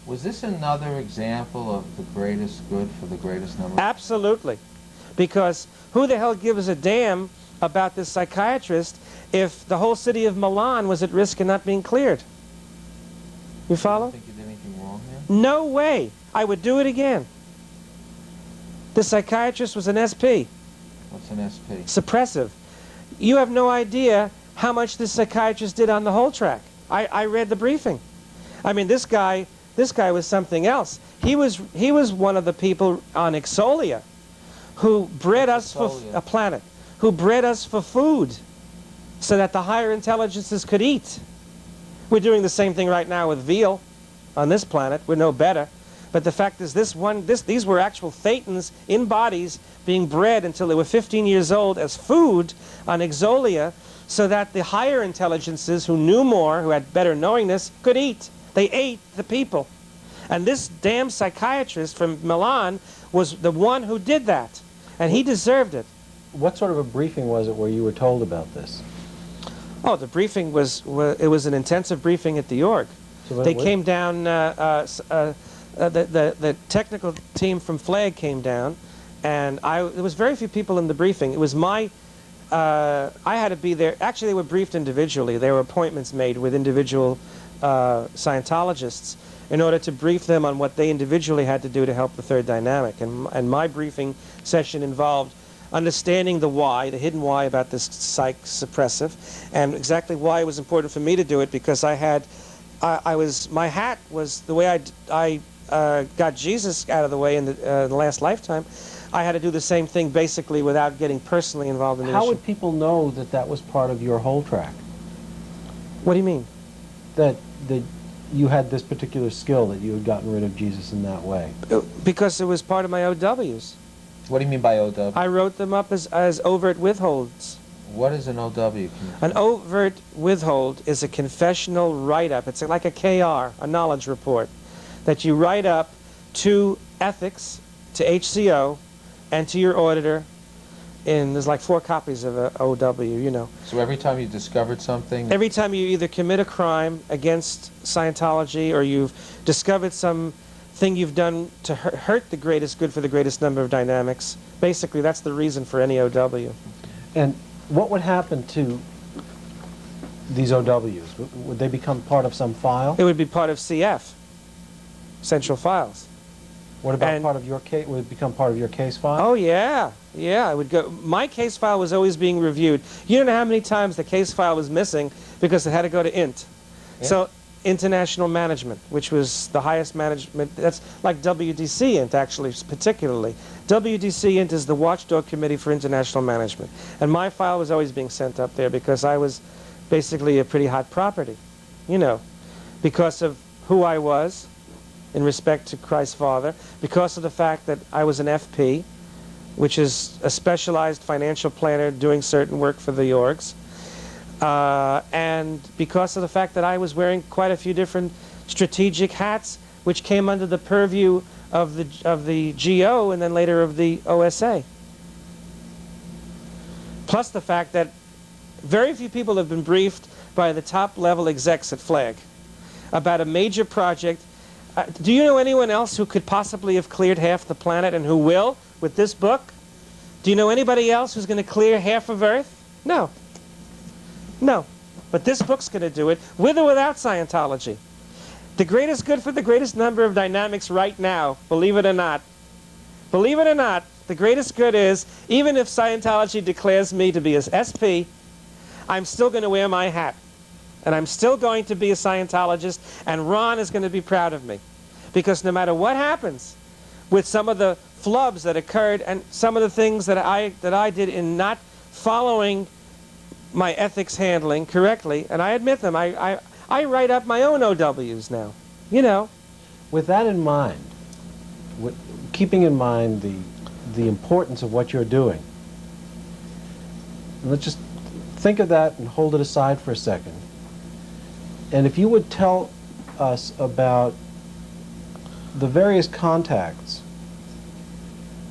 Was this another example of the greatest good for the greatest number? Absolutely. Because who the hell gives a damn about this psychiatrist if the whole city of Milan was at risk of not being cleared? You follow? You think you did anything wrong there? No way. I would do it again. The psychiatrist was an SP. What's an SP? Suppressive. You have no idea how much this psychiatrist did on the whole track. I read the briefing. I mean, this guy was something else. He was one of the people on Exolia who bred us for a planet, who bred us for food so that the higher intelligences could eat. We're doing the same thing right now with veal on this planet. We're no better. But the fact is these were actual thetans in bodies being bred until they were 15 years old as food on Exolia so that the higher intelligences who knew more, who had better knowingness, could eat. They ate the people. And this damn psychiatrist from Milan was the one who did that. And he deserved it. What sort of a briefing was it where you were told about this? Oh, the briefing was an intensive briefing at the org. So they came down, the technical team from FLAG came down, and there was very few people in the briefing. It was I had to be there. Actually, they were briefed individually. There were appointments made with individual Scientologists in order to brief them on what they individually had to do to help the third dynamic. And my briefing session involved understanding the why, the hidden why about this psych suppressive, and exactly why it was important for me to do it, because my hat was the way I got Jesus out of the way in the last lifetime. I had to do the same thing basically without getting personally involved in the issue. How would people know that that was part of your whole track? What do you mean? That you had this particular skill, that you had gotten rid of Jesus in that way? Because it was part of my OWs. What do you mean by OW? I wrote them up as overt withholds. What is an OW? An overt withhold is a confessional write-up. It's like a KR, a knowledge report, that you write up to ethics, to HCO, and to your auditor. There's like 4 copies of a OW, you know. So every time you discovered something? Every time you either commit a crime against Scientology or you've discovered some thing you've done to hurt the greatest good for the greatest number of dynamics. Basically, that's the reason for any OW. And what would happen to these OWs? Would they become part of some file? It would be part of CF, Central Files. What about part of your case? Would it become part of your case file? Oh, yeah. Yeah, I would go. My case file was always being reviewed. You don't know how many times the case file was missing because it had to go to INT. Yeah. So, International Management, which was the highest management. That's like WDC INT, actually, particularly. WDC INT is the watchdog committee for international management. And my file was always being sent up there because I was basically a pretty hot property, you know, because of who I was in respect to Christ's Father, because of the fact that I was an FP, which is a specialized financial planner doing certain work for the orgs, and because of the fact that I was wearing quite a few different strategic hats, which came under the purview of the GO and then later of the OSA. Plus the fact that very few people have been briefed by the top-level execs at FLAG about a major project. Do you know anyone else who could possibly have cleared half the planet and who will with this book? Do you know anybody else who's going to clear half of Earth? No. No. But this book's going to do it, with or without Scientology. The greatest good for the greatest number of dynamics right now, believe it or not, the greatest good is, even if Scientology declares me to be an SP, I'm still going to wear my hat. And I'm still going to be a Scientologist, and Ron is going to be proud of me. Because no matter what happens with some of the flubs that occurred and some of the things that I did in not following my ethics handling correctly, and I admit them, I write up my own OWs now, you know. With that in mind, keeping in mind the importance of what you're doing, let's just think of that and hold it aside for a second. And if you would tell us about the various contacts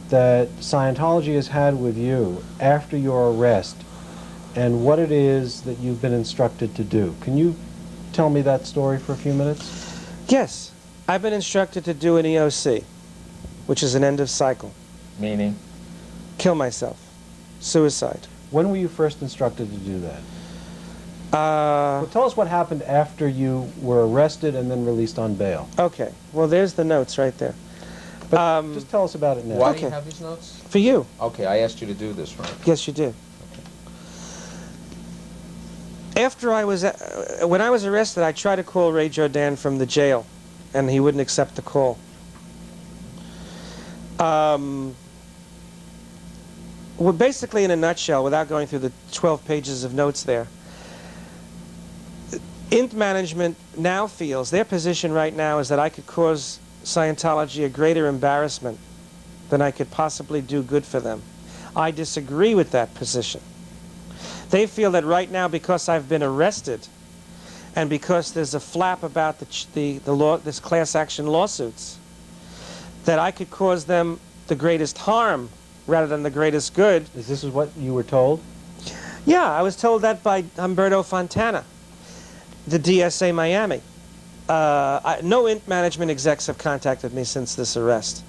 that Scientology has had with you after your arrest and what it is that you've been instructed to do. Can you tell me that story for a few minutes? Yes. I've been instructed to do an EOC, which is an end of cycle. Meaning? Kill myself. Suicide. When were you first instructed to do that? Well, tell us what happened after you were arrested and then released on bail. Okay. Well, there's the notes right there. But just tell us about it now. Why do you Okay. have these notes? For you. Okay, I asked you to do this, right? Yes, you did. After I was, when I was arrested, I tried to call Ray Jordan from the jail, and he wouldn't accept the call. Well, basically, in a nutshell, without going through the 12 pages of notes there, INT management now feels, their position right now is that I could cause Scientology a greater embarrassment than I could possibly do good for them. I disagree with that position. They feel that right now, because I've been arrested, and because there's a flap about this class action lawsuits, that I could cause them the greatest harm rather than the greatest good. Is this what you were told? Yeah, I was told that by Humberto Fontana, the DSA Miami. No INT management execs have contacted me since this arrest.